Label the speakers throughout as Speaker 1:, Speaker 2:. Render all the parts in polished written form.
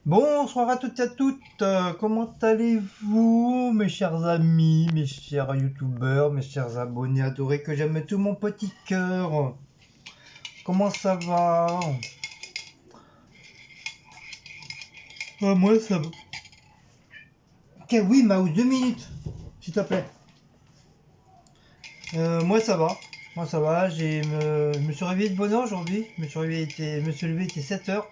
Speaker 1: Bonsoir à toutes et à toutes, comment allez-vous mes chers amis, mes chers youtubeurs, mes chers abonnés adorés que j'aime tout mon petit cœur. Comment ça va? Moi ça va. Ok, oui Mouse, 2 minutes, s'il te plaît. Moi ça va, je me suis réveillé de bonne heure aujourd'hui, je me suis levé, il était 7 heures.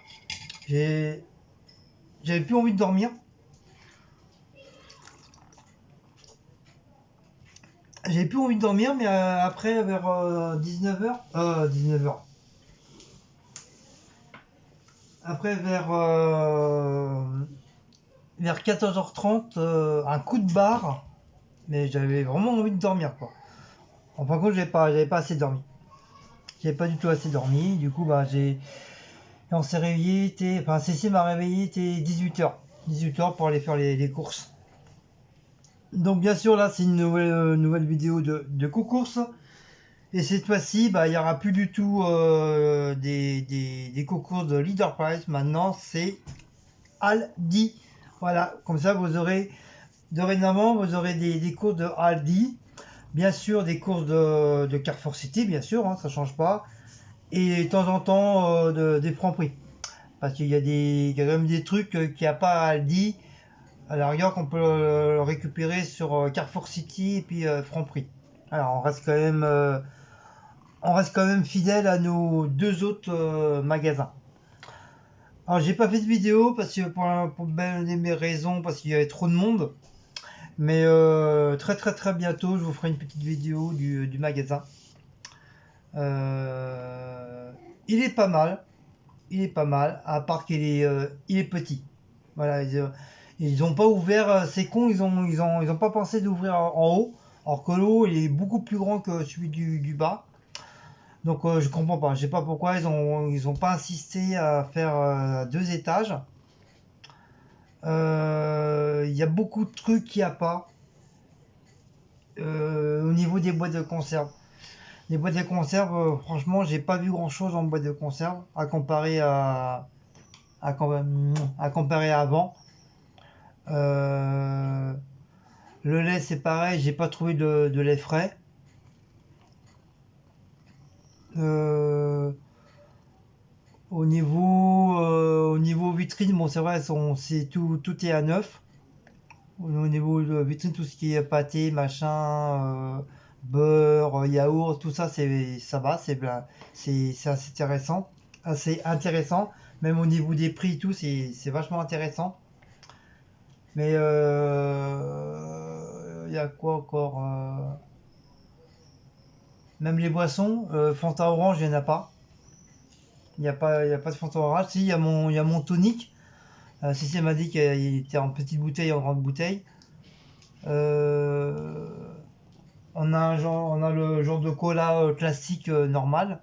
Speaker 1: J'avais plus envie de dormir. J'avais plus envie de dormir, mais après, vers 19 heures, 19 heures. Après, vers 14h30, un coup de barre, mais j'avais vraiment envie de dormir, quoi. En fin de compte, j'avais pas assez dormi. J'avais pas du tout assez dormi. Du coup, bah, on s'est réveillé, enfin, Cécile m'a réveillé, était 18h. 18h pour aller faire les courses. Donc, bien sûr, là, c'est une nouvelle vidéo de courses. Et cette fois-ci, bah, il n'y aura plus du tout des concours de Leader Prize. Maintenant, c'est Aldi. Voilà, comme ça, dorénavant, vous aurez des courses de Aldi. Bien sûr, des courses de Carrefour City, bien sûr, hein, ça change pas. Et de temps en temps, des Franprix. Parce qu'il y a il y a quand même des trucs qu'il n'y a pas à Aldi. À la rigueur, qu'on peut récupérer sur Carrefour City et puis Franprix. Alors, on reste quand même fidèle à nos deux autres magasins. Alors j'ai pas fait de vidéo parce que pour bien mes raisons, parce qu'il y avait trop de monde. Mais très très très bientôt, je vous ferai une petite vidéo du magasin. Euh, il est pas mal, à part il est petit. Voilà, ils ont pas ouvert, c'est con, ils ont pas pensé d'ouvrir en haut. Alors que l'eau, il est beaucoup plus grand que celui du bas. Donc je comprends pas, je sais pas pourquoi ils ont pas insisté à faire 2 étages. Il y a beaucoup de trucs qu'il n'y a pas au niveau des boîtes de conserve. Les boîtes de conserve, franchement, j'ai pas vu grand chose en boîte de conserve à, à comparer à avant. Euh, le lait, c'est pareil, j'ai pas trouvé de lait frais. Euh, au niveau vitrine, bon, c'est vrai, tout est à neuf. Au niveau de vitrine, tout ce qui est pâté, machin, beurre, yaourt, tout ça, ça va, c'est assez intéressant. Même au niveau des prix, tout, c'est vachement intéressant. Mais il y a quoi encore même les boissons, Fanta Orange, il n'y en a pas. Il y a pas de Fanta Orange. Si, il y a mon tonic. Cécile m'a dit qu'il était en petite bouteille, en grande bouteille. Euh, on a le genre de cola classique normal.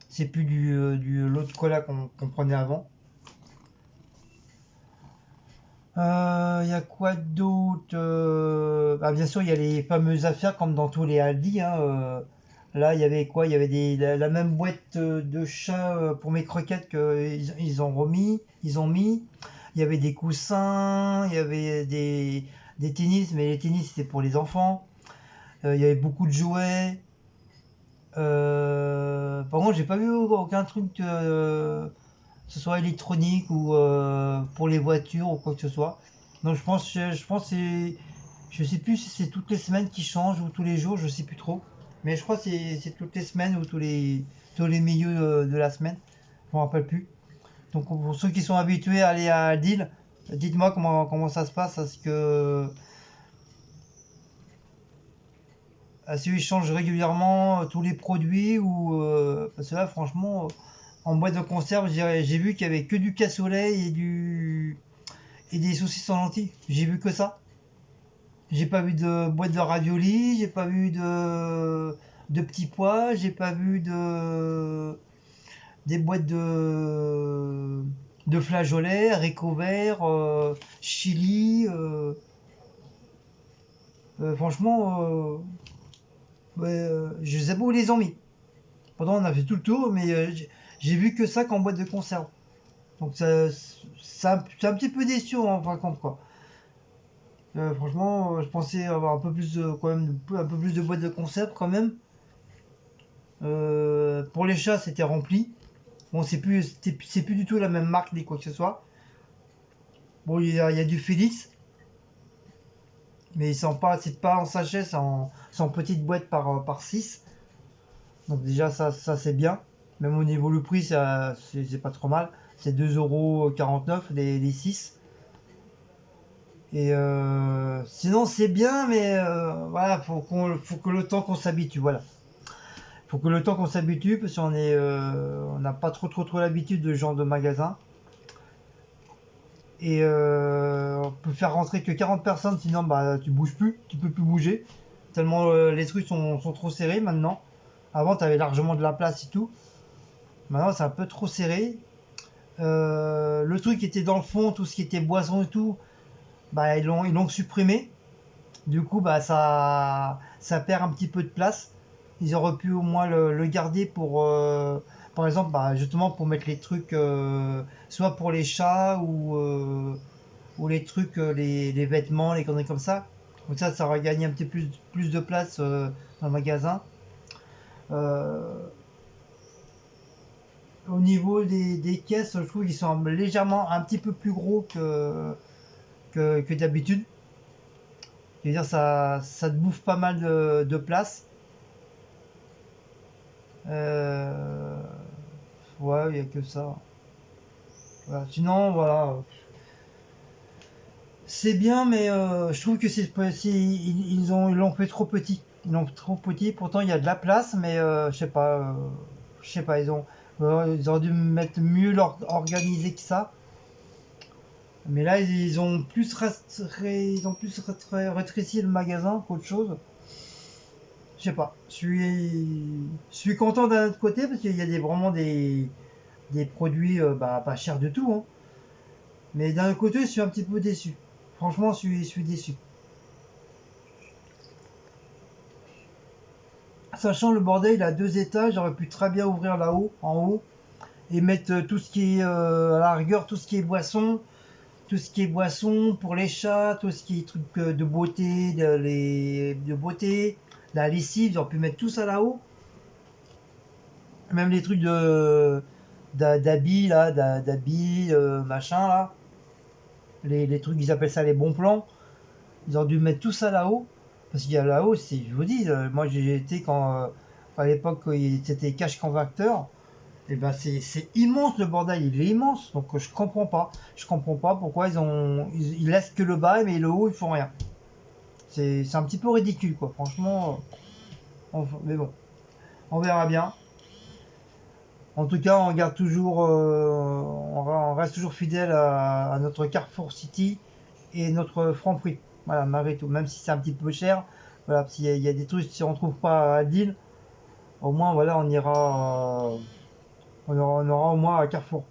Speaker 1: C'est plus l'autre cola qu'on prenait avant. Il y a quoi d'autre? Bah, bien sûr, il y a les fameuses affaires comme dans tous les Aldi, hein. Là, il y avait quoi? Il y avait la même boîte de chat pour mes croquettes qu'ils ont remis, ils ont mis. Il y avait des coussins, il y avait des tennis, mais les tennis c'était pour les enfants. Il y avait beaucoup de jouets. Par contre, j'ai pas vu aucun truc, que ce soit électronique ou pour les voitures ou quoi que ce soit. Donc je pense que je sais plus si c'est toutes les semaines qui changent ou tous les jours, je sais plus trop. Mais je crois que c'est toutes les semaines ou tous les milieux de la semaine. Je me rappelle plus. Donc pour ceux qui sont habitués à aller à Deal, dites-moi comment ça se passe, parce que si ils changent régulièrement tous les produits ou parce que là franchement en boîte de conserve j'ai vu qu'il y avait que du cassoulet et des saucisses en lentilles. J'ai vu que ça. J'ai pas vu de boîte de raviolis, j'ai pas vu de petits pois, j'ai pas vu des boîtes de flageolets, haricots verts, chili. Franchement, ouais, je sais pas où ils les ont mis. Pourtant, on a fait tout le tour, mais j'ai vu que ça qu'en boîte de conserve. Donc, c'est un petit peu déçu en fin de compte, quoi. Franchement, je pensais avoir un peu plus de, quand même, un peu plus de boîtes de conserve quand même. Pour les chats, c'était rempli. Bon, c'est plus du tout la même marque ni quoi que ce soit. Bon, il y a du Félix, mais c'est pas en sachet, c'est en petite boîte par 6. Donc déjà, ça c'est bien. Même au niveau le prix, c'est pas trop mal. C'est 2,49 € les 6. Et sinon, c'est bien, mais voilà, faut que le temps qu'on s'habitue. Voilà. Faut que le temps qu'on s'habitue, parce on n'a pas trop l'habitude de ce genre de magasin. Et on peut faire rentrer que 40 personnes, sinon bah tu bouges plus, tu peux plus bouger. Tellement les trucs sont trop serrés maintenant. Avant, tu avais largement de la place et tout. Maintenant, c'est un peu trop serré. Le truc qui était dans le fond, tout ce qui était boisson et tout, bah ils l'ont supprimé. Du coup, bah ça perd un petit peu de place. Ils auraient pu au moins le garder pour, par exemple, bah, justement pour mettre les trucs, soit pour les chats ou les trucs, les vêtements, les conneries comme ça. Donc ça aurait gagné un petit peu plus de place dans le magasin. Euh, Au niveau des caisses, je trouve qu'ils sont légèrement un petit peu plus gros que d'habitude. Je veux dire, ça te bouffe pas mal de place. Euh, ouais, il n'y a que ça. Voilà. Sinon, voilà. C'est bien, mais je trouve que ils l'ont fait trop petit. Ils l'ont fait trop petit. Pourtant, il y a de la place, mais je sais pas. Ils auraient dû mettre mieux organisé que ça. Mais là, ils ont plus rétréci le magasin qu'autre chose. Je sais pas. Je suis content d'un autre côté parce qu'il y a vraiment des produits bah, pas chers du tout, hein. Mais d'un autre côté, je suis un petit peu déçu. Franchement, je suis déçu. Sachant le bordel, il a 2 étages, j'aurais pu très bien ouvrir là-haut, en haut, et mettre tout ce qui est, à la rigueur, tout ce qui est boisson pour les chats, tout ce qui est trucs de beauté, de beauté, la lessive, j'aurais pu mettre tout ça là-haut. Même les trucs d'habits, là, d'habits, machin, là. Les trucs, ils appellent ça les bons plans. Ils ont dû mettre tout ça là-haut. Parce qu'il y a là-haut, je vous dis, moi j'ai été à l'époque, c'était cache convecteur. Et ben c'est immense le bordel, il est immense. Donc je comprends pas. Je comprends pas pourquoi ils laissent que le bas, mais le haut ils font rien. C'est un petit peu ridicule quoi, franchement. Mais bon, on verra bien. En tout cas, on garde toujours, on reste toujours fidèle à notre Carrefour City et notre Franprix. Voilà, malgré tout, même si c'est un petit peu cher. Voilà, s'il y a des trucs, si on trouve pas à Lille, au moins voilà, on aura au moins à Carrefour.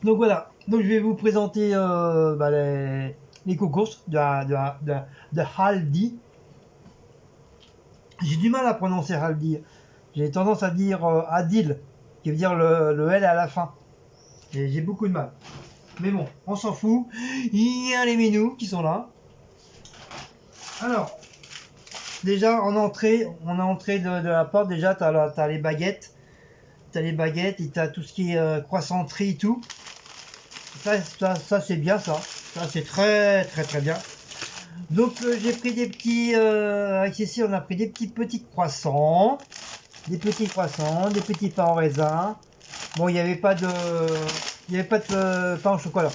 Speaker 1: Donc voilà, donc je vais vous présenter bah, les cocos de Aldi. J'ai du mal à prononcer Aldi. J'ai tendance à dire Adil, qui veut dire le L à la fin. Et j'ai beaucoup de mal. Mais bon, on s'en fout. Il y a les minous qui sont là. Alors, déjà en entrée, on est entré de la porte. Déjà, t'as les baguettes. T'as les baguettes et t'as tout ce qui est croissanterie et tout. Ça c'est bien ça. Ça c'est très bien. Donc j'ai pris des petits. Avec ici, on a pris des petits croissants. Des petits croissants, des petits pains en raisin. Bon, il n'y avait pas de. Il n'y avait pas de pain au chocolat.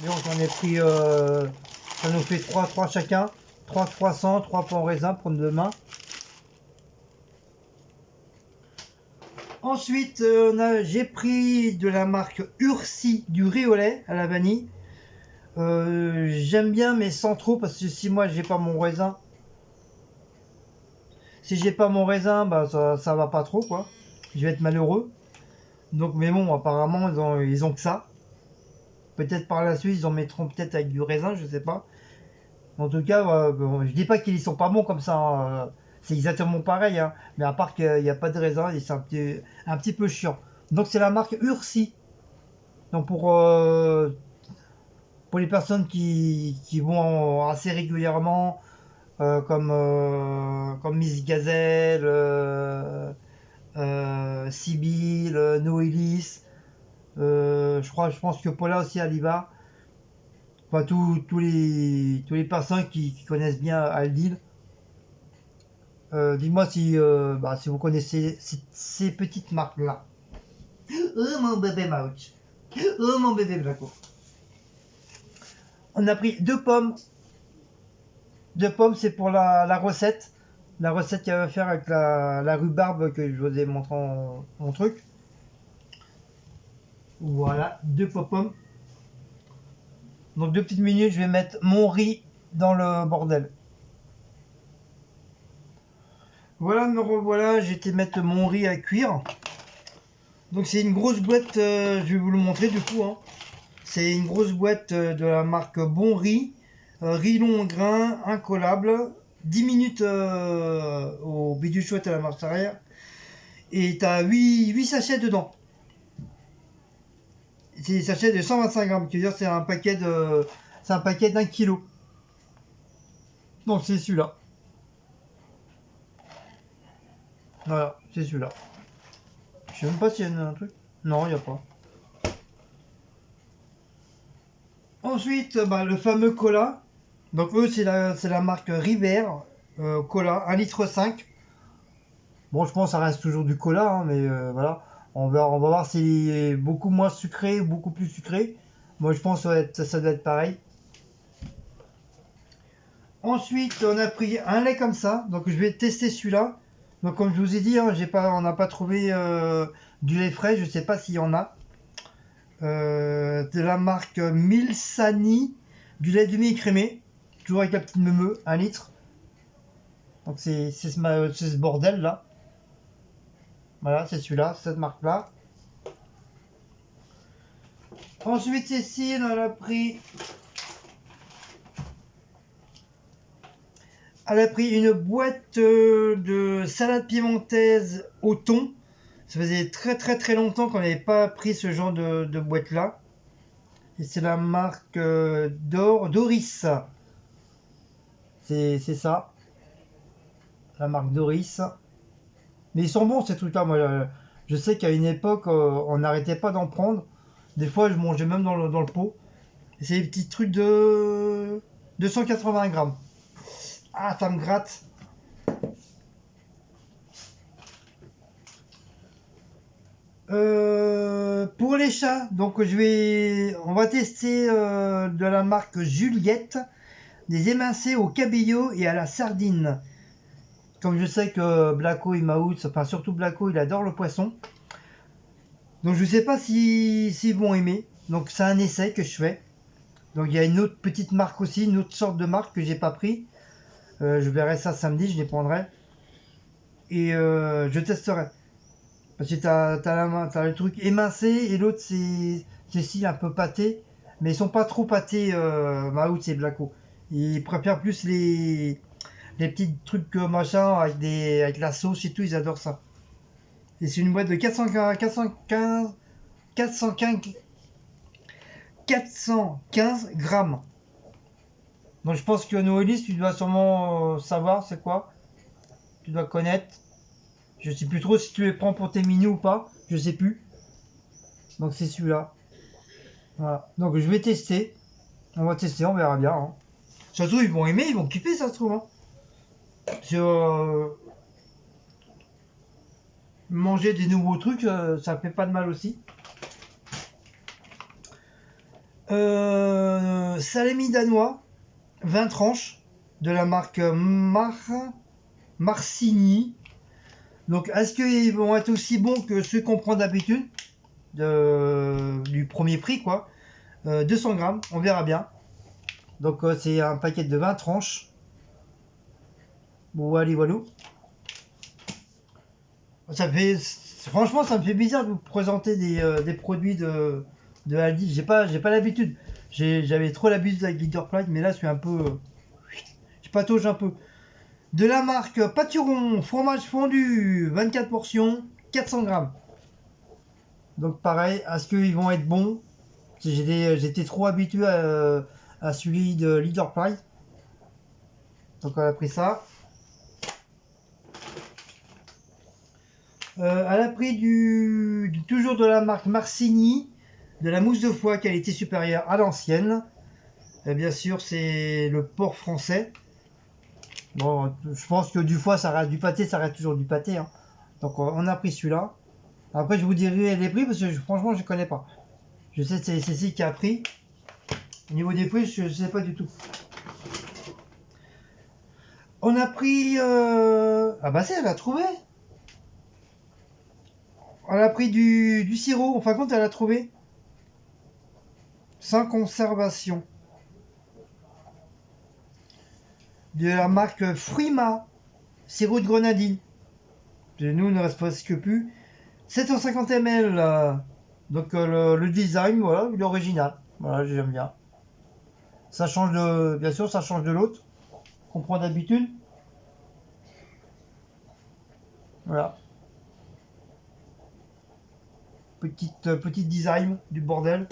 Speaker 1: Mais bon, j'en ai pris. Ça nous fait 3 chacun. 3 croissants, 3 pains en raisin pour demain. Ensuite, j'ai pris de la marque Ursi du riz au lait à la vanille. J'aime bien, mais sans trop, parce que si moi j'ai pas mon raisin, si j'ai pas mon raisin, bah ça va pas trop quoi. Je vais être malheureux. Donc, mais bon, apparemment ils ont que ça. Peut-être par la suite ils en mettront peut-être avec du raisin, je sais pas. En tout cas, bon, je dis pas qu'ils sont pas bons comme ça, hein, c'est exactement pareil, hein, mais à part qu'il n'y a pas de raisin et c'est un petit peu chiant. Donc c'est la marque Ursi. Donc pour les personnes qui vont assez régulièrement, comme Miss Gazelle, Sibylle, Noélis, je pense que Paula aussi elle y va. Enfin, tous les personnes qui connaissent bien Aldil. Dis-moi si vous connaissez ces petites marques-là. Oh mon bébé Mouch. Oh mon bébé Blaco. On a pris 2 pommes. 2 pommes, c'est pour la recette. La recette qu'elle va faire avec la rhubarbe que je vous ai montré mon truc. Voilà, 2 pommes. Donc 2 petites minutes, je vais mettre mon riz dans le bordel. Voilà, me revoilà, j'ai été mettre mon riz à cuire. Donc c'est une grosse boîte, je vais vous le montrer du coup, hein. C'est une grosse boîte de la marque Bon Riz, riz long en grain, incollable, 10 minutes au bidou chouette à la marche arrière, et t'as 8 sachets dedans. C'est des sachets de 125 grammes, qui veut dire c'est un paquet d'1 kilo. Donc c'est celui-là. Voilà, c'est celui-là. Je sais même pas s'il y a un truc. Non, il n'y a pas. Ensuite, le fameux cola. Donc eux, c'est la marque River Cola, 1,5 litre. Bon, je pense que ça reste toujours du cola, hein, mais voilà. On va voir si c'est beaucoup moins sucré ou beaucoup plus sucré. Moi, je pense que ça doit être pareil. Ensuite, on a pris un lait comme ça. Donc je vais tester celui-là. Donc comme je vous ai dit, hein, on n'a pas trouvé du lait frais. Je sais pas s'il y en a. De la marque Milsani, du lait demi-écrémé, toujours avec la petite meumeux, 1 litre. Donc c'est ce bordel là. Voilà, c'est celui-là, cette marque là. Ensuite ici, elle a pris une boîte de salade piémontaise au thon. Ça faisait très très très longtemps qu'on n'avait pas pris ce genre de boîte là. Et c'est la marque Doris. C'est ça. La marque Doris. Mais ils sont bons ces trucs là. Moi, je sais qu'à une époque, on n'arrêtait pas d'en prendre. Des fois, je mangeais même dans le pot. Et c'est des petits trucs de 280 grammes. Ah, ça me gratte. Pour les chats, donc on va tester de la marque Juliette, des émincés au cabillaud et à la sardine. Comme je sais que Blacko et Maout, enfin surtout Blacko, il adore le poisson. Donc je sais pas s'ils vont aimer. Donc c'est un essai que je fais. Donc il y a une autre petite marque aussi, une autre sorte de marque que j'ai pas pris. Je verrai ça samedi, je les prendrai. Et je testerai. Parce que t'as le truc émincé et l'autre c'est si un peu pâté. Mais ils sont pas trop pâtés, Maout et Blacko. Ils préfèrent plus les petits trucs machin avec la sauce et tout, ils adorent ça. Et c'est une boîte de 415 grammes. Donc je pense que Noélis, tu dois sûrement savoir c'est quoi. Tu dois connaître. Je sais plus trop si tu les prends pour tes mini ou pas. Je sais plus. Donc c'est celui-là. Voilà. Donc je vais tester. On va tester, on verra bien, hein. Ça se trouve, ils vont aimer, ils vont kiffer, ça se trouve, hein. Manger des nouveaux trucs, ça fait pas de mal aussi. Salami danois, 20 tranches, de la marque Marcini. Donc, est-ce qu'ils vont être aussi bons que ceux qu'on prend d'habitude du premier prix, quoi. 200 grammes, on verra bien. Donc, c'est un paquet de 20 tranches. Bon, allez, voilà. Franchement, ça me fait bizarre de vous présenter des produits de Aldi. J'ai pas l'habitude. J'avais trop l'habitude avec Leader Plate, mais là, je suis un peu. tu patauges un peu. De la marque Pâturon, fromage fondu, 24 portions, 400 grammes. Donc pareil, est-ce qu'ils vont être bons? J'étais trop habitué à celui de Leader Price. Donc on a pris ça. Elle a pris toujours de la marque Marcini, de la mousse de foie qualité supérieure à l'ancienne. Et bien sûr, c'est le porc français. Bon, je pense que du foie, ça reste du pâté, ça reste toujours du pâté. Hein. Donc on a pris celui-là. Après, je vous dirai les prix parce que franchement, je ne connais pas. Je sais que c'est Cécile qui a pris. Au niveau des prix, je ne sais pas du tout. On a pris... Ah bah c'est, elle a trouvé. Elle a pris du sirop. En fin de compte, elle a trouvé. Sans conservation. De la marque Fruima. Sirop de grenadine. De nous, il ne reste presque plus. 750 ml. Donc le design, voilà, l'original. Voilà, j'aime bien. Ça change de... Bien sûr, ça change de l'autre. Qu'on prend d'habitude. Voilà. Petite design du bordel.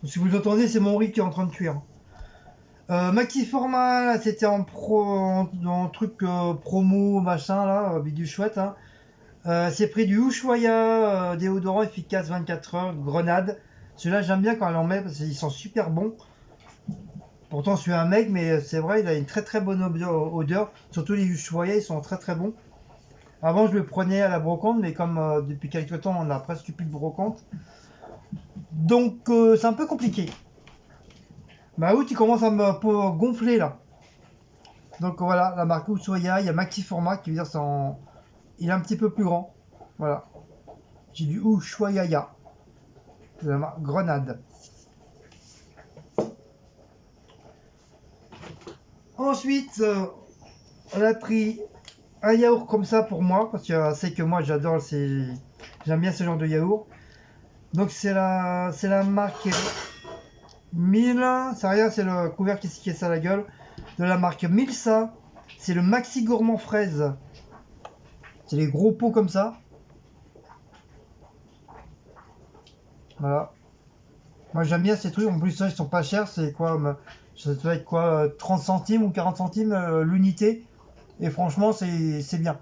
Speaker 1: Si vous entendez, c'est mon riz qui est en train de cuire. Maxi format, c'était en truc promo machin là, bidule chouette. Hein. C'est pris du Ushuaïa déodorant efficace 24 heures, grenade. Celui-là j'aime bien quand elle en met parce qu'ils sont super bons. Pourtant je suis un mec, mais c'est vrai, il a une très bonne odeur. Surtout les Ushuaïa, ils sont très bons. Avant je le prenais à la brocante, mais comme depuis quelques temps on a presque plus de brocante. Donc c'est un peu compliqué. Ma out il commence à me gonfler là. Donc voilà, la marque Ushuaïa, il y a Maxi Format qui veut dire il est un petit peu plus grand. Voilà. J'ai du Ushuaïa. De la marque Grenade. Ensuite, on a pris un yaourt comme ça pour moi, parce que c'est que moi j'adore, j'aime bien ce genre de yaourt. Donc c'est la marque 1000, c'est rien, c'est le couvercle qui se casse à la gueule. De la marque Milsa, c'est le Maxi Gourmand Fraise. C'est les gros pots comme ça. Voilà. Moi j'aime bien ces trucs, en plus ça, ils sont pas chers, c'est quoi, ça doit être quoi, 30 centimes ou 40 centimes l'unité. Et franchement c'est bien.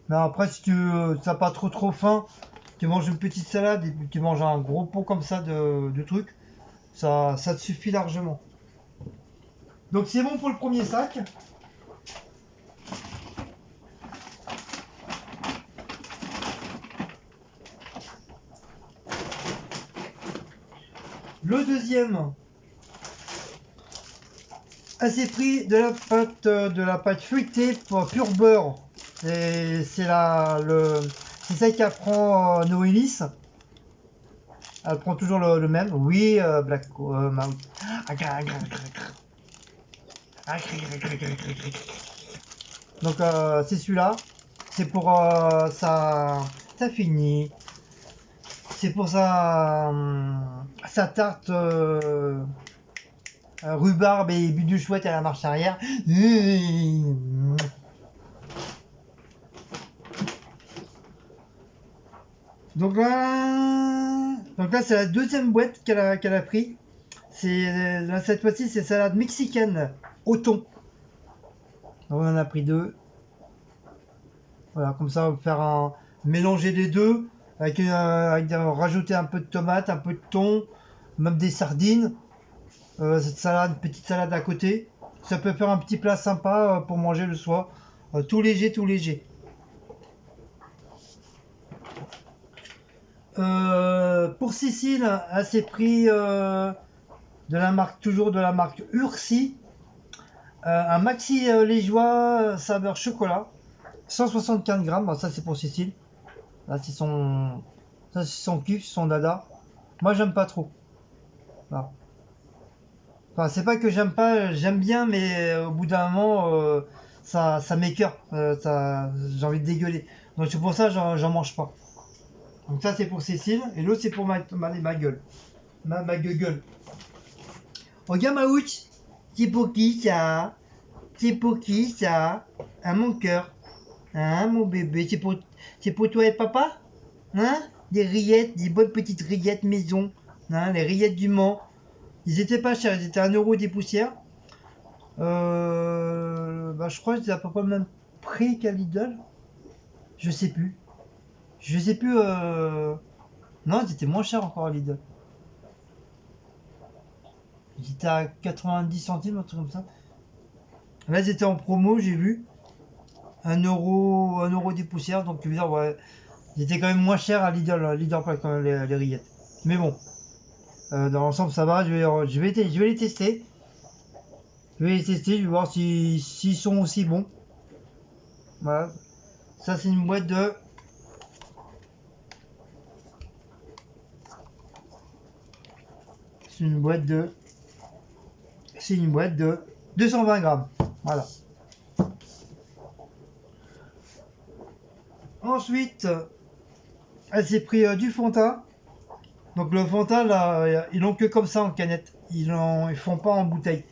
Speaker 1: Mais après si tu n'as pas trop faim, tu manges une petite salade et puis tu manges un gros pot comme ça de trucs, ça te suffit largement. Donc c'est bon pour le premier sac. Le deuxième, assez pris de la pâte feuilletée pour pur beurre. C'est celle qu'apprend Noélis. Elle prend toujours le même. Oui, Black Mouth. Donc c'est celui-là. C'est pour ça finit. C'est pour sa tarte rhubarbe et bidule chouette à la marche arrière. Donc là c'est la deuxième boîte qu'elle a pris. Cette fois-ci c'est salade mexicaine au thon. Donc on en a pris deux. Voilà, comme ça on va faire mélanger les deux avec rajouter un peu de tomate, un peu de thon, même des sardines. Cette salade, petite salade à côté. Ça peut faire un petit plat sympa pour manger le soir. Tout léger. Pour Cécile, elle s'est pris toujours de la marque Ursi. Un maxi liégeois saveur chocolat. 175 grammes. Bon, ça c'est pour Cécile. Là c'est son kiff, son dada. Moi j'aime pas trop. Voilà. Enfin, c'est pas que j'aime pas, j'aime bien, mais au bout d'un moment, ça m'écoeure. J'ai envie de dégueuler. Donc c'est pour ça que j'en mange pas. Donc ça c'est pour Cécile, et l'autre c'est pour ma gueule. Ma gueule. Regarde ma ouch, C'est pour qui ça? C'est pour qui ça? Hein, mon cœur? Hein, mon bébé? C'est pour toi et papa? Hein? Des rillettes, des bonnes petites rillettes maison. Hein, les rillettes du Mans. Ils étaient pas chers, ils étaient à 1 € des poussières. Bah, je crois que c'était à peu près le même prix qu'à Lidl. Je sais plus. Je sais plus. Non, ils étaient moins chers encore à Lidl. Ils étaient à 90 centimes, un truc comme ça. Là, ils étaient en promo, j'ai vu. 1 € des poussières. Donc, tu veux dire, ouais, ils étaient quand même moins chers à Lidl. Lidl, pas quand même les rillettes. Mais bon, dans l'ensemble, ça va. Je vais les tester. Je vais les tester, je vais voir s'ils sont aussi bons. Voilà. Ça, c'est une boîte de. C'est une boîte de. C'est une boîte de 220 grammes. Voilà. Ensuite, elle s'est pris du fond de teint. Donc le fond de teint, là, ils l'ont que comme ça en canette. Ils font pas en bouteille.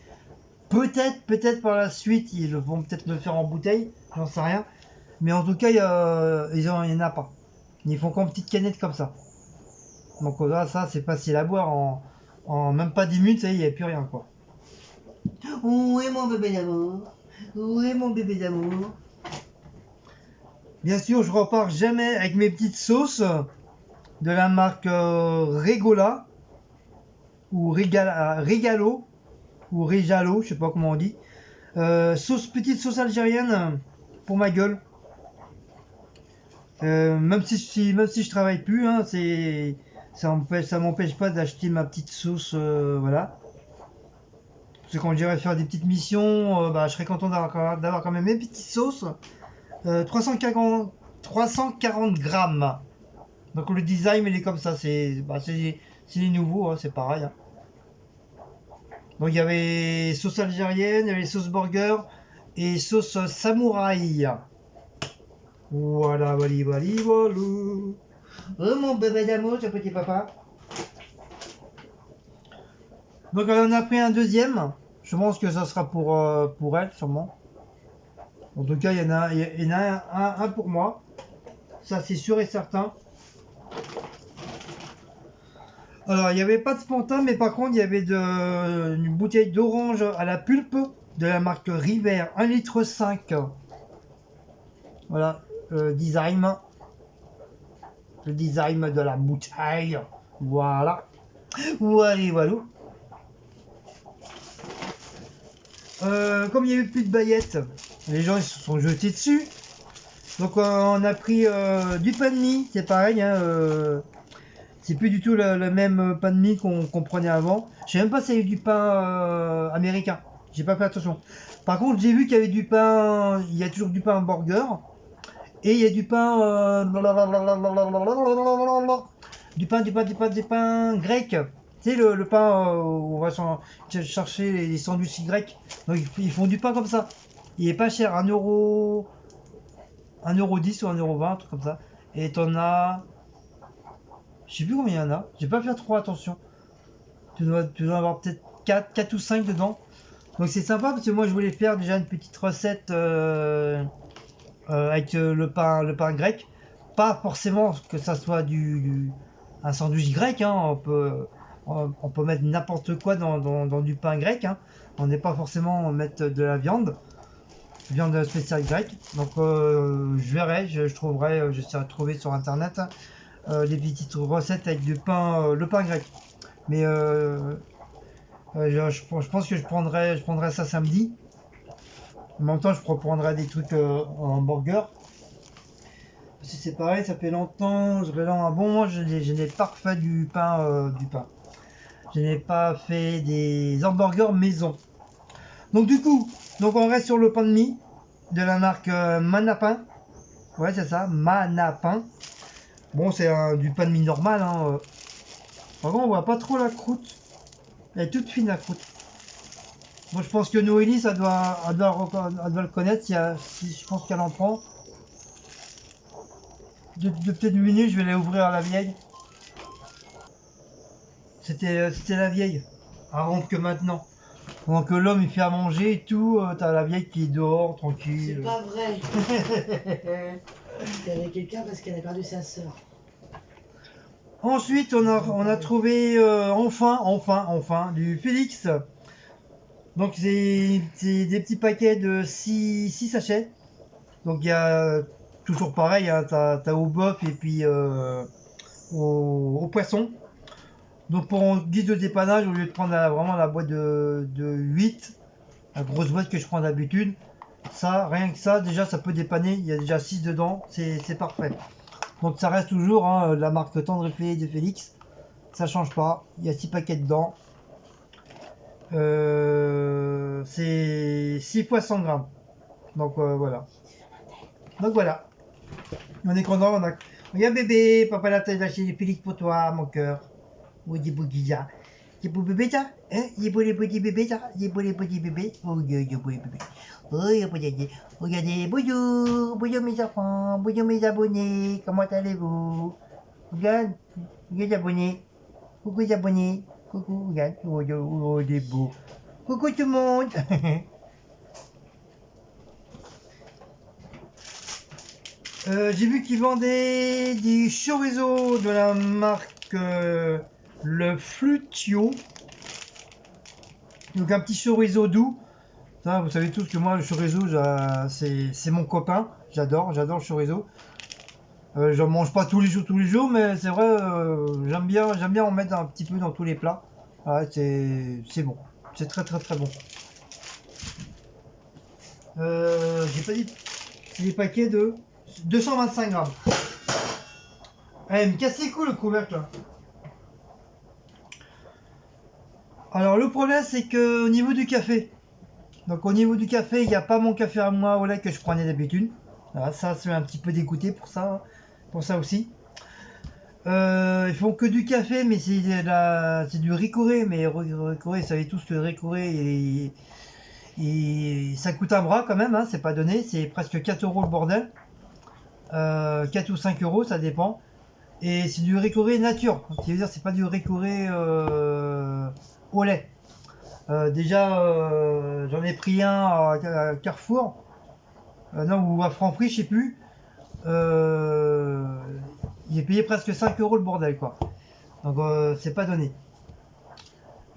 Speaker 1: Peut-être par la suite, ils vont peut-être le faire en bouteille. J'en sais rien. Mais en tout cas, il y en a pas. Ils font qu'en petite canette comme ça. Donc là, ça, c'est facile à boire. En même pas 10 minutes, ça y est, il n'y a plus rien, quoi. Où est mon bébé d'amour? Où est mon bébé d'amour? Bien sûr, je repars jamais avec mes petites sauces de la marque Regola ou Regalo ou Regalo, je sais pas comment on dit. Petite sauce algérienne pour ma gueule. Même si je travaille plus, hein, ça m'empêche pas d'acheter ma petite sauce, voilà. Parce que quand j'irai faire des petites missions, bah, je serais content d'avoir quand même mes petites sauces. 340 grammes. Donc le design il est comme ça, c'est les nouveaux, hein, c'est pareil. Hein. Donc il y avait sauce algérienne, il y avait sauce burger et sauce samouraï. Voilà, voilà. Oh mon bébé d'amour, ce petit papa. Donc elle en a pris un deuxième. Je pense que ça sera pour elle, sûrement. En tout cas, il y en a un pour moi. Ça, c'est sûr et certain. Alors, il n'y avait pas de Fanta, mais par contre, il y avait une bouteille d'orange à la pulpe de la marque River, 1,5 litre. Voilà, design. Le design de la bouteille. Voilà. Voilà. Comme il n'y avait plus de baguettes, les gens ils se sont jetés dessus. Donc on a pris du pain de mie, c'est pareil. Hein, c'est plus du tout le même pain de mie qu'on prenait avant. Je sais même pas s'il y avait du pain américain. J'ai pas fait attention. Par contre, j'ai vu qu'il y avait du pain. Il y a toujours du pain hamburger. Et il y a du pain. Du pain grec. Tu sais, le pain où on va chercher les sandwichs grecs. Donc ils font du pain comme ça. Il est pas cher, 1,10 € ou 1,20 €, un truc comme ça. Et t'en as. Je sais plus combien il y en a. J'ai pas fait trop attention. Tu dois avoir peut-être 4 ou 5 dedans. Donc c'est sympa parce que moi je voulais faire déjà une petite recette avec le pain grec. Pas forcément que ça soit un sandwich grec. Hein. On peut mettre n'importe quoi dans du pain grec. Hein. On n'est pas forcément mettre de la viande spéciale grecque. Donc je verrai, je trouverai, j'essaierai de trouver sur internet des petites recettes avec le pain grec. Mais je pense que je prendrai ça samedi. En même temps, je reprendrai des trucs en hamburger. Parce que c'est pareil, ça fait longtemps. Moi, je n'ai pas refait du pain. Je n'ai pas fait des hamburgers maison. Donc du coup, on reste sur le pain de mie de la marque Manapin. Ouais, c'est ça, Manapin. Bon, c'est du pain de mie normal. Hein. Par contre, on voit pas trop la croûte. Elle est toute fine la croûte. Moi, je pense que Noélie, elle doit le connaître. Si je pense qu'elle en prend. De peut-être une minute, je vais aller ouvrir à la vieille. C'était la vieille. Avant que maintenant. Pendant que l'homme il fait à manger et tout, t'as la vieille qui est dehors,
Speaker 2: C'est
Speaker 1: tranquille.
Speaker 2: pas vrai. Il y avait quelqu'un parce qu'elle a perdu sa sœur.
Speaker 1: Ensuite, on a trouvé enfin du Félix. Donc c'est des petits paquets de 6 sachets. Donc il y a toujours pareil, hein, t'as au bœuf et puis au poisson. Donc pour un guise de dépannage, au lieu de prendre vraiment la boîte de 8, la grosse boîte que je prends d'habitude, ça, rien que ça, déjà ça peut dépanner, il y a déjà 6 dedans, c'est parfait. Donc ça reste toujours hein, la marque Tendre Filet de Félix, ça change pas, il y a 6 paquets dedans. C'est 6 fois 100 grammes. Donc voilà. Donc voilà. On est content. Regarde bébé, papa l'a lâché les Félix pour toi, mon cœur. Bougi bougi ça. C'est pour bébé ça? Hein? C'est pour les petits bébés ça? C'est pour les petits bébés? Oh, c'est pour les bébés. Oh, regardez. Regardez, bonjour. Bonjour mes enfants. Bonjour mes abonnés. Comment allez-vous? Regarde. Regarde les abonnés. Coucou les abonnés. Coucou, regarde. Oh, oh, des beaux. Coucou tout le monde. J'ai vu qu'ils vendaient du chorizo de la marque Le Flutio. Donc un petit chorizo doux. Ça, vous savez tous que moi le chorizo c'est mon copain. J'adore le chorizo. J'en mange pas tous les jours, mais c'est vrai, j'aime bien en mettre un petit peu dans tous les plats. Ouais, c'est bon. C'est très très très bon. J'ai pas dit. C'est des paquets de 225 grammes. Elle me casse les couilles le couvercle là. Alors le problème c'est que au niveau du café. Donc au niveau du café, il n'y a pas mon café à moi au lait que je prenais d'habitude. Voilà, ça c'est un petit peu dégoûté pour ça aussi. Ils font que du café, mais c'est du ricoré. Mais ricoré, vous savez tous que ricoré et ça coûte un bras quand même, hein, c'est pas donné, c'est presque 4 euros le bordel. 4 ou 5 euros, ça dépend. Et c'est du ricoré nature, ce qui veut dire c'est pas du ricoré au lait. Déjà, j'en ai pris un à Carrefour, non, ou à Franprix, je sais plus. Il est payé presque 5 euros le bordel, quoi. Donc, c'est pas donné.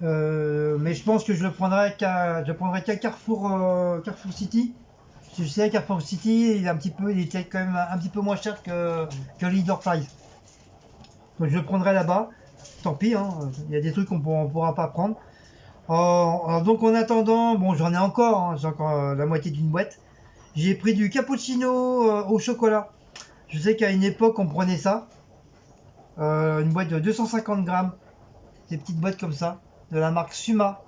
Speaker 1: Mais je pense que je prendrai qu'à Carrefour, Carrefour City. Je sais, Carrefour City, il était quand même un petit peu moins cher que Leader Price. Donc je le prendrai là-bas. Tant pis, hein, il y a des trucs qu'on ne pourra pas prendre. Alors donc en attendant, bon j'en ai encore, hein, j'ai encore la moitié d'une boîte. J'ai pris du cappuccino au chocolat. Je sais qu'à une époque on prenait ça. Une boîte de 250 grammes. Des petites boîtes comme ça. De la marque Suma.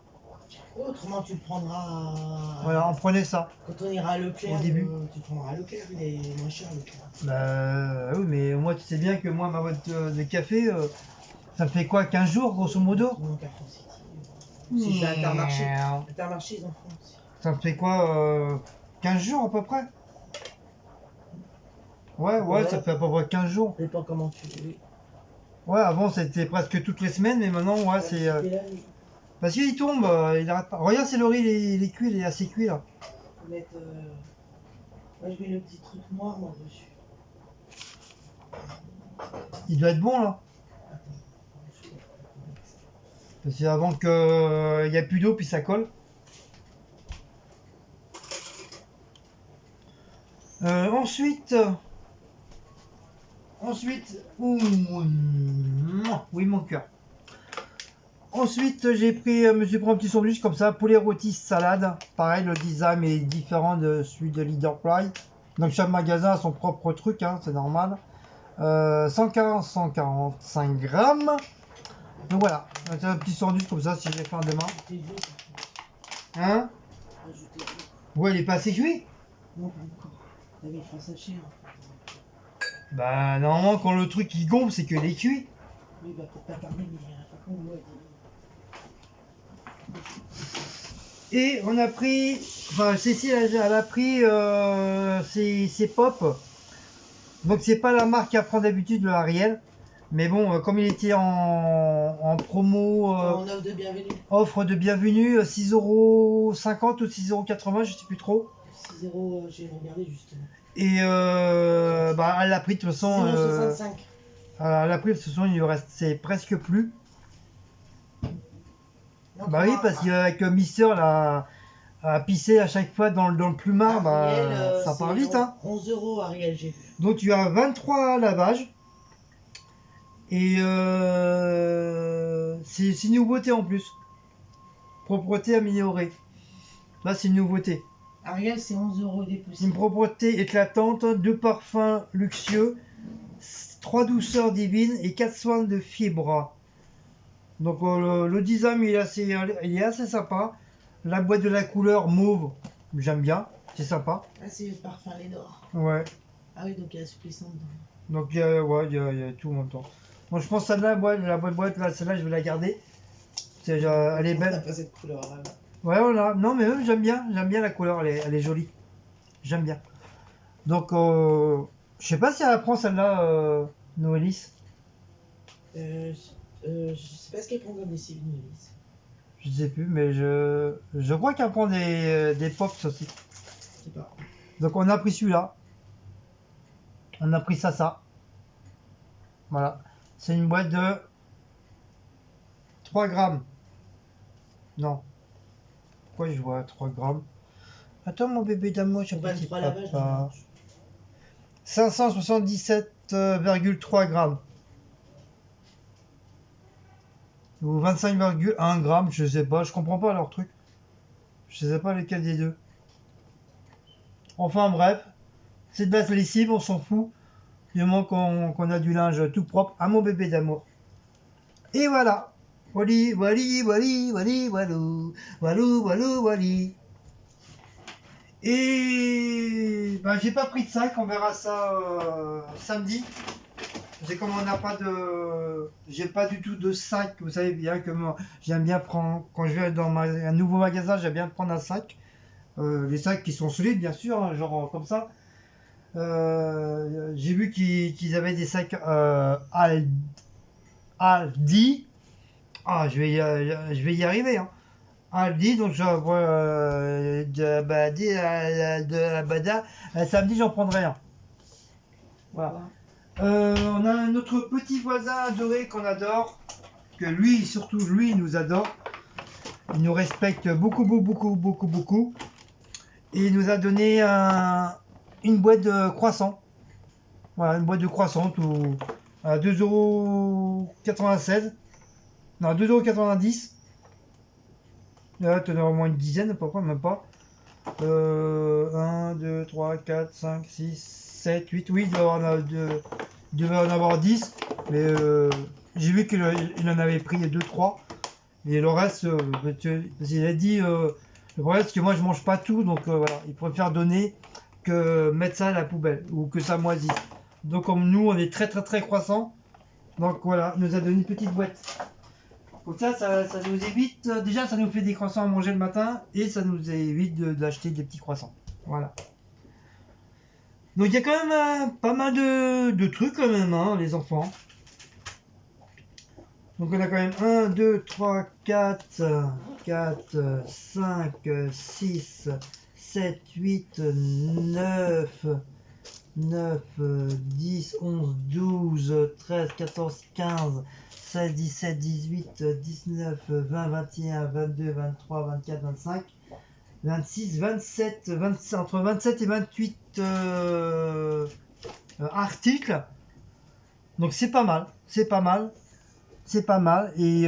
Speaker 2: Autrement, tu prendras.
Speaker 1: Voilà, on prenait ça.
Speaker 2: Quand on ira à Leclerc,
Speaker 1: Au début.
Speaker 2: Tu prendras Leclerc, il est moins cher Leclerc.
Speaker 1: Bah oui, mais moi tu sais bien que moi ma boîte de café, ça me fait quoi, 15 jours grosso modo?
Speaker 2: Non, Carrefour City. Si c'est Intermarché. Intermarché, ils en font aussi.
Speaker 1: Ça me fait quoi, 15 jours à peu près? Ouais, ça fait à peu près 15 jours.
Speaker 2: Ça dépend comment tu veux.
Speaker 1: Ouais, avant c'était presque toutes les semaines, mais maintenant, ouais, c'est. Parce qu'il tombe, il arrête pas. Regarde, c'est le riz, il est cuit, il est assez cuit là.
Speaker 2: Faut mettre. Moi, je mets le petit truc noir, moi, dessus.
Speaker 1: Il doit être bon là. Parce que avant qu'il n'y a plus d'eau, puis ça colle. Ensuite, oui mon cœur. Ensuite, me suis pris un petit sandwich comme ça, poulet rôti salade. Pareil, le design est différent de celui de Leader Price. Donc chaque magasin a son propre truc, hein, c'est normal. 145 grammes. Donc voilà, c'est un petit sandwich comme ça si j'ai faim demain. Hein? Ouais, il est pas assez cuit?
Speaker 2: Non, pas encore. T'as mis ça cher.
Speaker 1: Bah normalement quand le truc il gonfle c'est qu'il est cuit.
Speaker 2: Oui, bah peut-être pas parler, mais par contre, ouais.
Speaker 1: Et on a pris, enfin Cécile elle a pris ses pop. Donc c'est pas la marque qu'elle prend d'habitude, le Ariel. Mais bon, comme il était en promo,
Speaker 2: En offre de bienvenue.
Speaker 1: offre de bienvenue, 6,50 € ou 6,80 €, je sais plus trop.
Speaker 2: 6 €, j'ai regardé justement.
Speaker 1: Et bah, elle l'a pris de toute façon.
Speaker 2: 6,65 €.
Speaker 1: Elle l'a pris de toute façon, il lui restait presque plus.
Speaker 2: Donc,
Speaker 1: Bah oui, parce qu'avec Mister, là, à pisser à chaque fois dans le plumard, bah, ça part vite. Hein.
Speaker 2: 11 € Ariel, j'ai vu.
Speaker 1: Donc tu as 23 lavages. Et c'est une nouveauté en plus. Propreté améliorée. Là, c'est une nouveauté.
Speaker 2: Ariel, c'est 11 € des poussières.
Speaker 1: Une propreté éclatante, 2 parfums luxueux, 3 douceurs divines et 4 soins de fibres. Donc le design il est assez sympa. La boîte de la couleur mauve, j'aime bien, c'est sympa.
Speaker 2: Ah, c'est le parfum lait d'or.
Speaker 1: Ouais.
Speaker 2: Ah oui, donc il y a assouplissant dedans.
Speaker 1: Donc il y a tout en même temps. Bon, je pense que celle-là, la boîte là, celle-là, je vais la garder. Elle est belle.
Speaker 2: On a pas cette couleur-là.
Speaker 1: Ouais, voilà. Non, mais même, j'aime bien la couleur, elle est jolie. J'aime bien. Donc, je sais pas si elle prend celle-là, Noélis.
Speaker 2: Je sais pas ce qu'elle prend comme lessive, Noélis.
Speaker 1: Je sais plus, mais je crois qu'elle prend des pops aussi.
Speaker 2: Je sais pas.
Speaker 1: Donc, on a pris celui-là. On a pris ça. Voilà. C'est une boîte de 3 grammes. Non. Pourquoi je vois 3 grammes? Attends, mon bébé d'amour, je petit
Speaker 2: 23 lavages.
Speaker 1: papa. 577,3 grammes. Ou 25,1 grammes, je sais pas, je comprends pas leur truc. Je sais pas lesquels des deux. Enfin bref, c'est de la lessive, on s'en fout. Du moment qu'on a du linge tout propre à mon bébé d'amour. Et voilà. Wally, wally, wally, wally, walou, walou, walou, wally. Et bah, j'ai pas pris de sac, on verra ça samedi. C'est comme on n'a pas de, j'ai pas du tout de sac. Vous savez bien que moi, j'aime bien prendre quand je vais dans un nouveau magasin, j'aime bien prendre un sac. Les sacs qui sont solides, bien sûr, hein, genre comme ça. J'ai vu qu'ils avaient des sacs Aldi. Ah, je vais y arriver. Hein. Aldi, donc j'envoie samedi, j'en prendrai un. Voilà. On a un autre petit voisin adoré qu'on adore, que lui, surtout lui, nous adore. Il nous respecte beaucoup. Et il nous a donné une boîte de croissants. Voilà, une boîte de croissants à 2,96 €. Non, 2,90 €. Là, tu en as au moins une dizaine, pourquoi même pas. 1, 2, 3, 4, 5, 6, 7, 8. Oui, il devait en avoir 10. Mais j'ai vu qu'il en avait pris 2, 3. Et le reste, il a dit, le problème c'est que moi je mange pas tout, donc voilà, il préfère donner que mettre ça à la poubelle ou que ça moisisse. Donc comme nous on est très croissants, donc voilà, il nous a donné une petite boîte. Comme ça nous évite, déjà ça nous fait des croissants à manger le matin et ça nous évite d'acheter des petits croissants. Voilà. Donc il y a quand même pas mal de trucs quand même, hein, les enfants. Donc on a quand même 1, 2, 3, 4, 5, 6, 7, 8, 9, 10, 11, 12, 13, 14, 15, 16, 17, 18, 19, 20, 21, 22, 23, 24, 25, 26, 27, entre 27 et 28 articles. Donc c'est pas mal. Et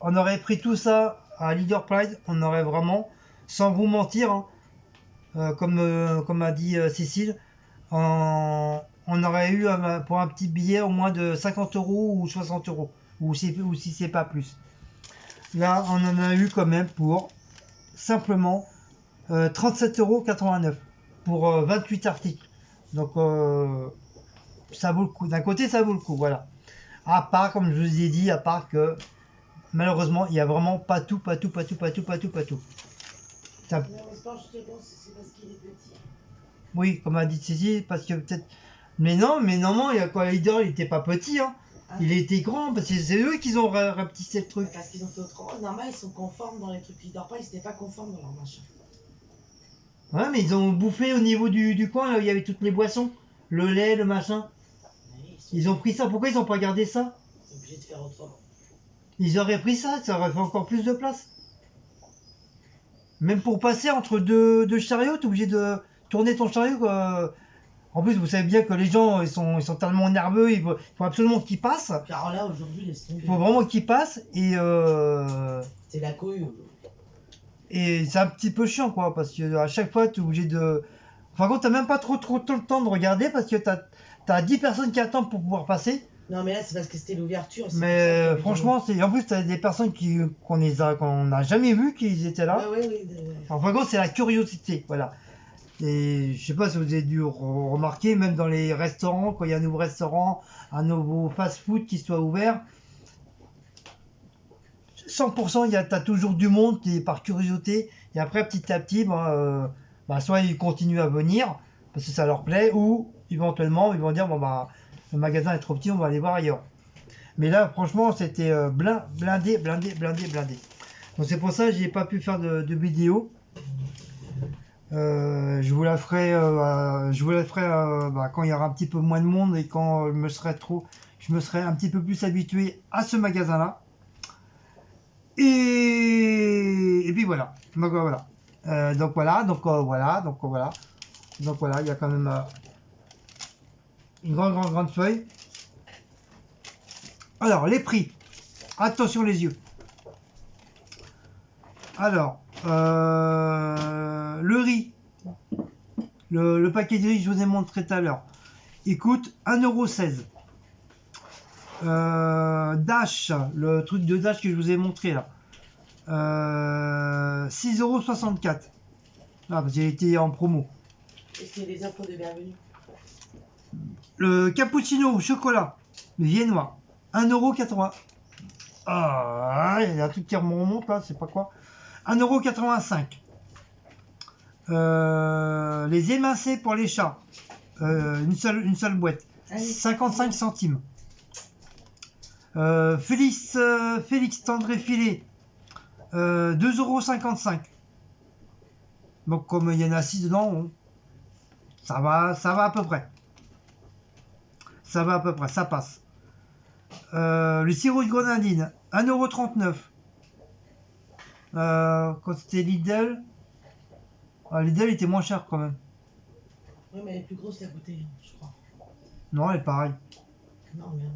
Speaker 1: on aurait pris tout ça à Leader Price, on aurait vraiment, sans vous mentir, hein, comme a dit Cécile, on aurait eu pour un petit billet au moins de 50 € ou 60 €, ou si c'est pas plus. Là, on en a eu quand même pour simplement 37,89 € pour 28 articles. Donc ça vaut le coup. D'un côté, ça vaut le coup, voilà. À part, comme je vous ai dit, que malheureusement, il n'y a vraiment pas tout. Ça...
Speaker 2: Non, mais je pense justement, c'est parce qu'il est petit.
Speaker 1: Oui, comme a dit Cécile, parce que peut-être Mais non, quand Lidl, il était pas petit, hein.
Speaker 2: Ah.
Speaker 1: Il était grand, parce que c'est eux qui ont rapetissé le truc.
Speaker 2: Parce qu'ils ont fait autrement. Normal, ils sont conformes dans les trucs. Ils dorment pas, ils étaient pas conformes dans leur machin.
Speaker 1: Ouais, mais ils ont bouffé au niveau du coin, là où il y avait toutes les boissons. Le lait, le machin. Ils ont pris ça. Pourquoi ils ont pas gardé ça?
Speaker 2: Ils sont obligés de faire autrement.
Speaker 1: Ils auraient pris ça, ça aurait fait encore plus de place. Même pour passer entre deux chariots, t'es obligé de tourner ton chariot, quoi. En plus, vous savez bien que les gens, ils sont tellement nerveux, il faut absolument qu'ils passent.
Speaker 2: Car là, aujourd'hui, laisse tomber.
Speaker 1: Il faut vraiment qu'ils passent et
Speaker 2: C'est la cohue.
Speaker 1: et c'est un petit peu chiant, quoi, parce que à chaque fois, t'es obligé de. Enfin, quand t'as même pas trop le temps de regarder parce que t'as 10 personnes qui attendent pour pouvoir passer.
Speaker 2: Non, mais là, c'est parce que c'était l'ouverture.
Speaker 1: Mais franchement, en plus, t'as des personnes qu'on n'a jamais vues qu'ils étaient là.
Speaker 2: Ouais.
Speaker 1: Enfin, c'est la curiosité, voilà. Et je sais pas si vous avez dû remarquer, même dans les restaurants, quand il y a un nouveau restaurant, un nouveau fast-food qui soit ouvert, 100%, t'as toujours du monde qui est par curiosité. Et après, petit à petit, soit ils continuent à venir parce que ça leur plaît, ou éventuellement, ils vont dire, le magasin est trop petit, on va aller voir ailleurs. Mais là, franchement, c'était blindé. Donc c'est pour ça que j'ai pas pu faire de vidéo. Je vous la ferai, quand il y aura un petit peu moins de monde et quand je me serai un petit peu plus habitué à ce magasin-là. Et puis voilà. Donc voilà. Il y a quand même une grande feuille. Alors les prix. Attention les yeux. Alors. Le riz, le paquet de riz que je vous ai montré tout à l'heure, il coûte 1,16 €. Dash, le truc de Dash que je vous ai montré là, 6,64 €. Ah, parce qu'il a été en promo.
Speaker 2: Et c'est les infos de bienvenue.
Speaker 1: Le cappuccino au chocolat, le viennois, 1,80 €. Ah, il y a un truc qui remonte là, c'est pas quoi. 1,85 €. Les émincés pour les chats, une seule boîte, 55 centimes. Félix tendre filet, 2,55 €. Donc comme il y en a 6 dedans, ça va à peu près. Ça passe. Le sirop de grenadine, 1,39 €. Quand c'était Lidl, Lidl était moins cher quand même.
Speaker 2: Oui, mais elle est plus grosse la bouteille, je crois.
Speaker 1: Non, elle est pareille.
Speaker 2: Non, merde.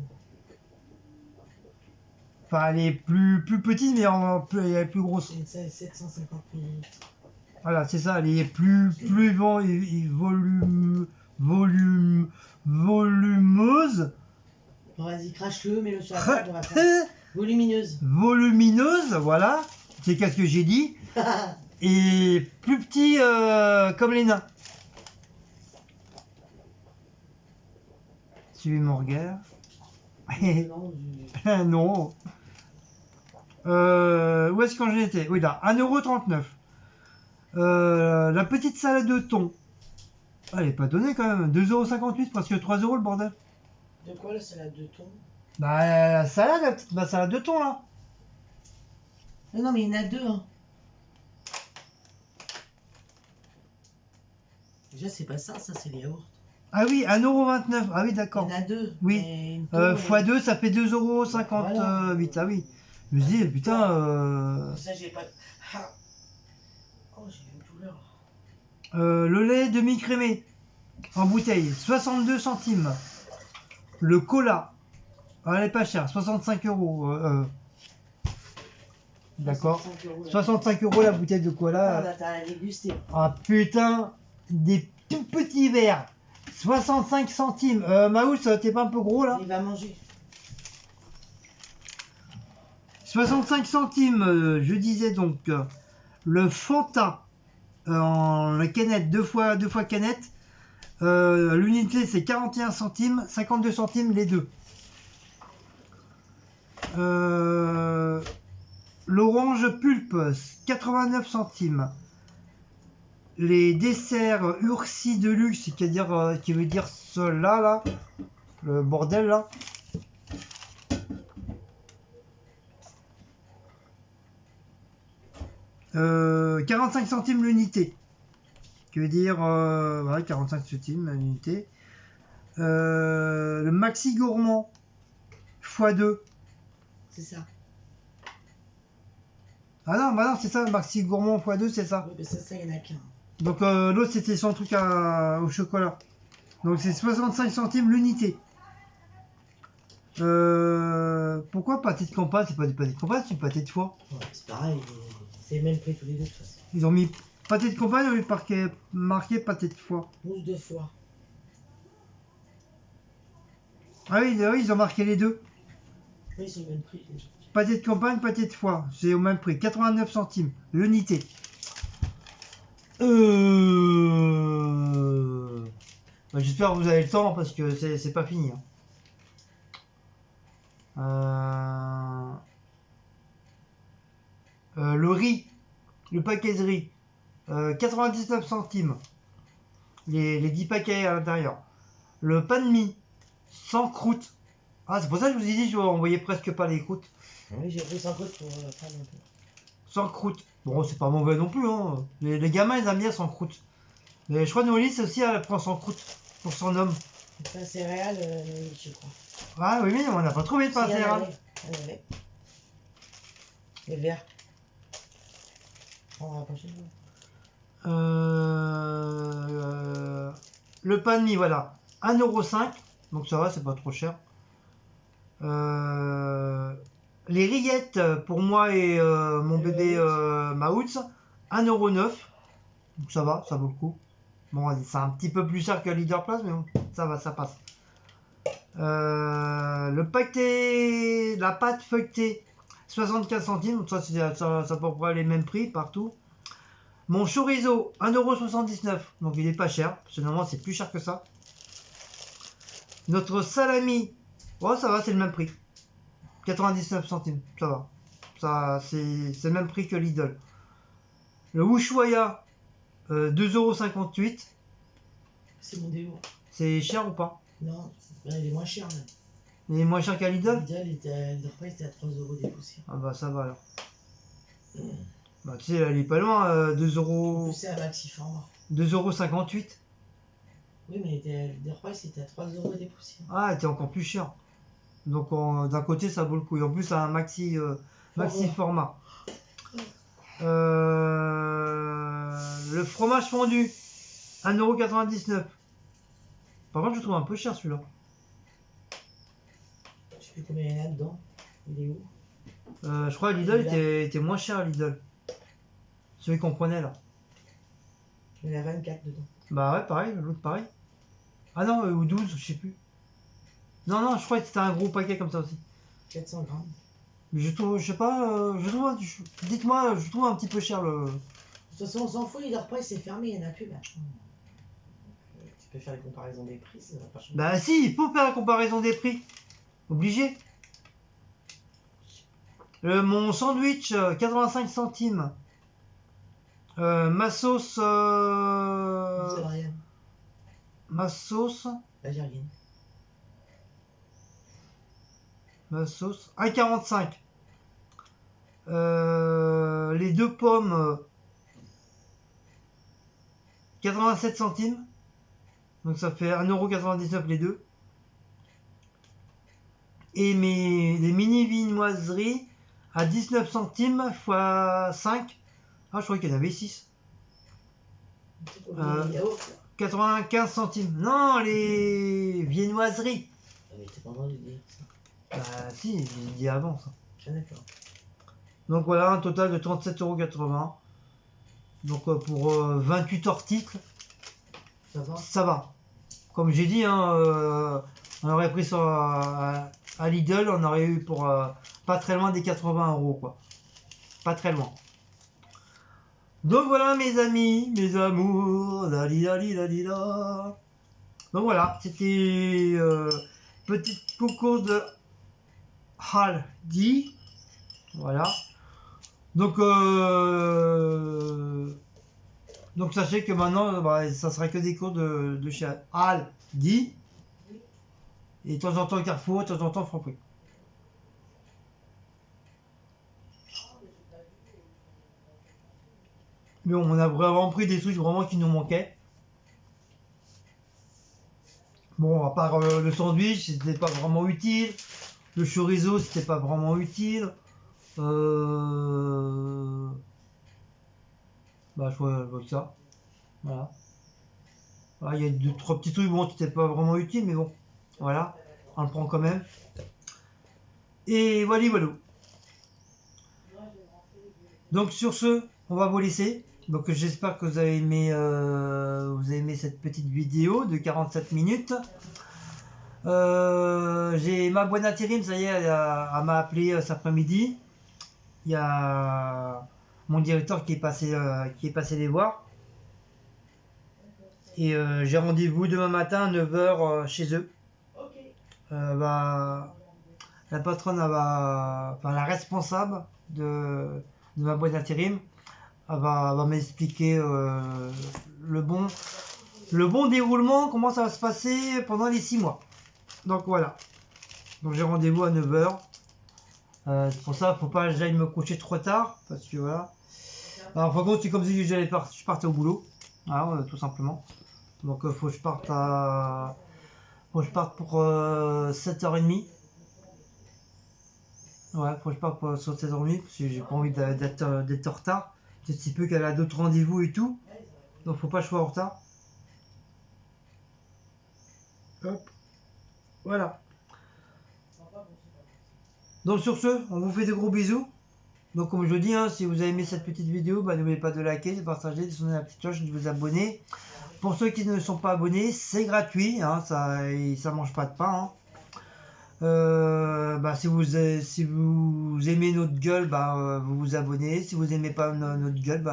Speaker 1: Enfin, elle est plus petite, mais elle est plus grosse.
Speaker 2: C'est 750 ml.
Speaker 1: Voilà, c'est ça, elle est plus volumeuse.
Speaker 2: Bon, vas-y, crache-le, mets-le sur la table, on va faire. Volumineuse.
Speaker 1: Volumineuse, voilà. C'est qu'est-ce que j'ai dit. Et plus petit comme les nains. Suivez mon regard. Non. Où est-ce que j'étais? Oui, là, 1,39 €. La petite salade de thon. Elle est pas donnée quand même. 2,58 €, presque 3 € le bordel.
Speaker 2: De quoi la salade de thon?
Speaker 1: La salade, la petite salade de thon là.
Speaker 2: Non, mais il y en a deux. Hein. Déjà, c'est pas ça, c'est les yaourts.
Speaker 1: Ah oui, 1,29 €. Ah oui, d'accord.
Speaker 2: Il y en a deux.
Speaker 1: Oui. x2, ça fait 2,58 €. Voilà. Ah oui. Je me dis, putain.
Speaker 2: Ça, j'ai pas. Ah. Oh, j'ai une douleur.
Speaker 1: Le lait demi-crémé en bouteille, 62 centimes. Le cola, elle est pas chère, 65 €. D'accord. 65 € la bouteille de cola.
Speaker 2: Ah, t'as à déguster.
Speaker 1: Ah putain, des tout petits verres. 65 centimes. Maous, t'es pas un peu gros là?
Speaker 2: Il va manger.
Speaker 1: 65 centimes, je disais donc. Le Fanta en la canette, deux fois canette. L'unité c'est 41 centimes, 52 centimes les deux. L'orange pulpe, 89 centimes. les desserts Ursi de luxe, c'est-à-dire qui veut dire cela là, le bordel là. « 45 centimes l'unité. Qui veut dire voilà, 45 centimes l'unité. Le maxi gourmand x2.
Speaker 2: C'est ça.
Speaker 1: Ah non, bah non, c'est ça, le maxi gourmand x2, c'est ça.
Speaker 2: Oui, mais ça, il n'y en a qu'un.
Speaker 1: Donc l'autre, c'était son truc au chocolat. Donc c'est 65 centimes l'unité. Pourquoi pâté de campagne? C'est pas du pâté de campagne, c'est du pâté de foie.
Speaker 2: Ouais, c'est pareil, c'est le même prix tous les deux de toute façon.
Speaker 1: Ils ont mis pâté de campagne au lieu de marqué pâté de foie.
Speaker 2: Mousse de foie.
Speaker 1: Ah oui, ils ont marqué les deux.
Speaker 2: Oui, c'est le même prix déjà.
Speaker 1: Pâté de campagne, pâté de foie, c'est au même prix, 89 centimes l'unité. Bah, j'espère que vous avez le temps parce que c'est pas fini. Hein. Le riz, le paquet de riz, 99 centimes. Les 10 paquets à l'intérieur. Le pain de mie, sans croûte. Ah, c'est pour ça que je vous ai dit, je envoyais presque pas les croûtes.
Speaker 2: Oui, j'ai pris 100 croûtes pour prendre un peu.
Speaker 1: Sans croûte. Bon, c'est pas mauvais non plus. Hein. Les gamins, ils aiment bien sans croûte. Mais je crois que Noélie aussi, elle prend sans croûte pour son homme.
Speaker 2: C'est un céréale, je crois.
Speaker 1: Ah oui, mais on n'a pas trouvé de pain céréales.
Speaker 2: Les verts. On va pas chez nous.
Speaker 1: Le pain de mie, voilà. 1,5 €. Donc ça va, c'est pas trop cher. Les rillettes pour moi et mon bébé Maouts, 1,9 €. Donc ça va, ça vaut le coup. Bon, c'est un petit peu plus cher que Leader Place, mais bon, ça va, ça passe. Le paquet, la pâte feuilletée, 75 centimes. Donc ça, ça peut près les mêmes prix partout. Mon chorizo, 1,79 €. Donc il est pas cher. Parce que normalement, c'est plus cher que ça. Notre salami, oh, ça va, c'est le même prix. 99 centimes, ça va. Ça, c'est le même prix que Lidl. Le Ushuaïa, 2,58 €.
Speaker 2: C'est mon déo.
Speaker 1: C'est cher ou pas?
Speaker 2: Non, il est moins cher même.
Speaker 1: Il est moins cher qu'à Lidl?
Speaker 2: Lidl, le repas était à 3 € des poussières.
Speaker 1: Ah bah ça va alors. Bah tu sais, elle est pas loin, 2 €.
Speaker 2: C'est un maxi format.
Speaker 1: 2,58 €.
Speaker 2: Oui, mais le repas c'était à 3 € des poussières.
Speaker 1: Ah, elle était encore plus cher. Donc d'un côté, ça vaut le coup. Et en plus, c'est un maxi format. Le fromage fondu, 1,99 €. Par contre, je trouve un peu cher celui-là.
Speaker 2: Je sais plus combien il y en a dedans. Il est où?
Speaker 1: Je crois que Lidl était moins cher à Lidl. Celui qu'on prenait là.
Speaker 2: Il y en a 24 dedans.
Speaker 1: Bah ouais, pareil, l'autre pareil. Ah non, ou 12, je sais plus. Non, je crois que c'était un gros paquet comme ça aussi.
Speaker 2: 400 grammes.
Speaker 1: Mais je trouve, je sais pas, dites-moi, je trouve un petit peu cher le...
Speaker 2: De toute façon, on s'en fout, le repas c'est fermé, il n'y en a plus maintenant. Tu peux faire les comparaisons des prix, ça va pas changer.
Speaker 1: Bah si, il faut faire la comparaison des prix. Obligé. Mon sandwich, 85 centimes. Ma sauce... Ma sauce...
Speaker 2: Algérienne.
Speaker 1: Ma sauce... 1,45 €. Les deux pommes... 87 centimes. Donc ça fait 1,99 € les deux. Et les mini viennoiseries à 19 centimes x 5. Ah, je croyais qu'il y en avait 6. 95 centimes. Non, les viennoiseries.
Speaker 2: Ah, mais t'as pas entendu dire ça.
Speaker 1: Bah si, j'ai dit avant ça.
Speaker 2: Ah, d'accord.
Speaker 1: Donc voilà, un total de 37,80 €. Donc pour 28 articles, ça va. Comme j'ai dit, hein, on aurait pris ça à Lidl, on aurait eu pour pas très loin des 80 € quoi. Pas très loin. Donc voilà mes amis, mes amours, la. Donc voilà, c'était petite coco de Aldi. Voilà. Donc Donc sachez que maintenant, ça sera que des cours de chez Aldi. Et de temps en temps Carrefour, de temps en temps Franprix. Mais on a vraiment pris des trucs vraiment qui nous manquaient. Bon, à part le sandwich, c'était pas vraiment utile. Le chorizo, c'était pas vraiment utile. Je vois que ça. Voilà. Il y a 2-3 petits trucs, bon, qui n'étaient pas vraiment utiles, mais bon. Voilà. On le prend quand même. Et voilà, voilà. Donc sur ce, on va vous laisser. Donc j'espère que vous avez aimé cette petite vidéo de 47 minutes. J'ai ma boîte d'intérim, ça y est, elle m'a appelé cet après-midi. Il y a mon directeur qui est passé les voir. Et j'ai rendez-vous demain matin à 9h chez eux. La patronne, la responsable de ma boîte d'intérim, elle va m'expliquer le bon déroulement, comment ça va se passer pendant les 6 mois. Donc voilà. Donc j'ai rendez-vous à 9h. C'est pour ça, faut pas que j'aille me coucher trop tard, parce que voilà. Alors, par contre, c'est comme si je partais au boulot, voilà, tout simplement. Donc faut que je parte pour 7h30. Ouais, faut que je parte pour 7h30, parce que j'ai pas envie d'être en retard. C'est si peu qu'elle a d'autres rendez-vous et tout. Donc faut pas que je sois en retard. Hop. Voilà. Donc sur ce, on vous fait de gros bisous. Donc comme je dis, si vous avez aimé cette petite vidéo, n'oubliez pas de liker, de partager, de sonner la petite cloche, de vous abonner. Pour ceux qui ne sont pas abonnés, c'est gratuit, ça mange pas de pain. Si vous aimez notre gueule, vous vous abonnez. Si vous aimez pas notre gueule,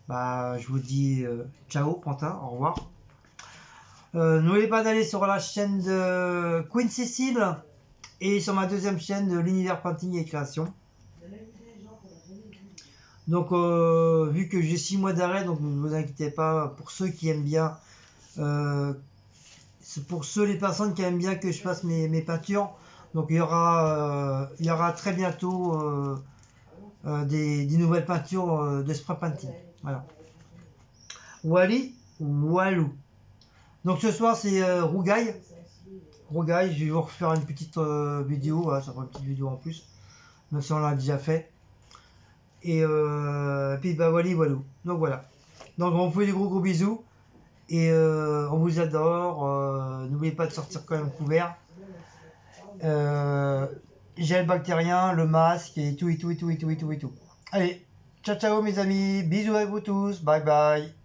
Speaker 1: je vous dis ciao, Pantin, au revoir. N'oubliez pas d'aller sur la chaîne de Queen Cécile et sur ma deuxième chaîne de l'univers painting et création. Donc vu que j'ai 6 mois d'arrêt, donc ne vous inquiétez pas, pour ceux qui aiment bien, c'est pour les personnes qui aiment bien que je fasse mes peintures. Donc il y aura très bientôt des nouvelles peintures de spray painting. Voilà. Wally, Walou. Donc ce soir c'est Rougaille. Rougaille, je vais vous refaire une petite vidéo, ça fera une petite vidéo en plus, même si on l'a déjà fait. Et puis Wally, Walou. Donc voilà. Donc on vous fait des gros bisous. Et on vous adore. N'oubliez pas de sortir quand même couvert. Gel bactérien, le masque et tout. Allez, ciao ciao mes amis. Bisous à vous tous. Bye bye.